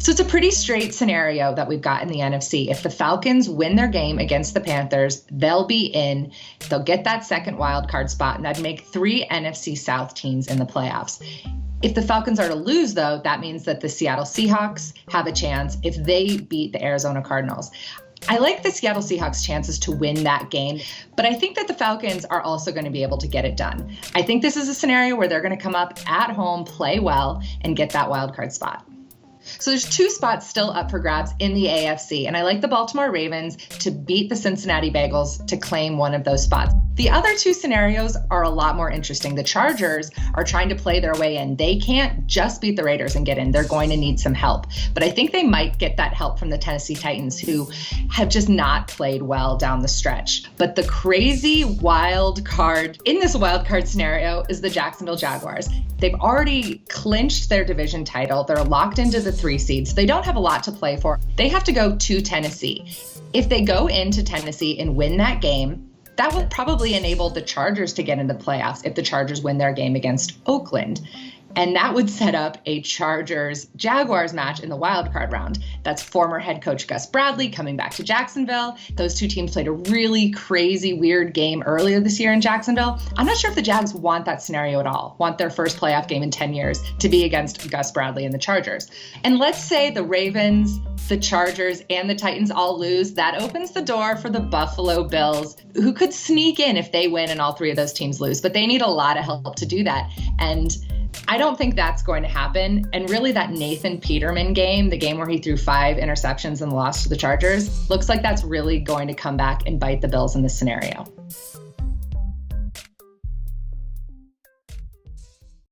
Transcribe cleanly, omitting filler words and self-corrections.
So it's a pretty straight scenario that we've got in the NFC. If the Falcons win their game against the Panthers, they'll be in. They'll get that second wild card spot, and that'd make 3 NFC South teams in the playoffs. If the Falcons are to lose, though, that means that the Seattle Seahawks have a chance if they beat the Arizona Cardinals. I like the Seattle Seahawks' chances to win that game, but I think that the Falcons are also going to be able to get it done. I think this is a scenario where they're going to come up at home, play well, and get that wild card spot. So there's 2 spots still up for grabs in the AFC, and I like the Baltimore Ravens to beat the Cincinnati Bengals to claim one of those spots. The other 2 scenarios are a lot more interesting. The Chargers are trying to play their way in. They can't just beat the Raiders and get in. They're going to need some help. But I think they might get that help from the Tennessee Titans, who have just not played well down the stretch. But the crazy wild card in this wild card scenario is the Jacksonville Jaguars. They've already clinched their division title. They're locked into the 3 seeds. They don't have a lot to play for. They have to go to Tennessee. If they go into Tennessee and win that game, that would probably enable the Chargers to get into the playoffs if the Chargers win their game against Oakland. And that would set up a Chargers-Jaguars match in the wild card round. That's former head coach Gus Bradley coming back to Jacksonville. Those 2 teams played a really crazy, weird game earlier this year in Jacksonville. I'm not sure if the Jags want that scenario at all, want their first playoff game in 10 years to be against Gus Bradley and the Chargers. And let's say the Ravens, the Chargers, and the Titans all lose. That opens the door for the Buffalo Bills, who could sneak in if they win and all 3 of those teams lose. But they need a lot of help to do that. And I don't think that's going to happen. And really that Nathan Peterman game, the game where he threw 5 interceptions and lost to the Chargers, looks like that's really going to come back and bite the Bills in this scenario.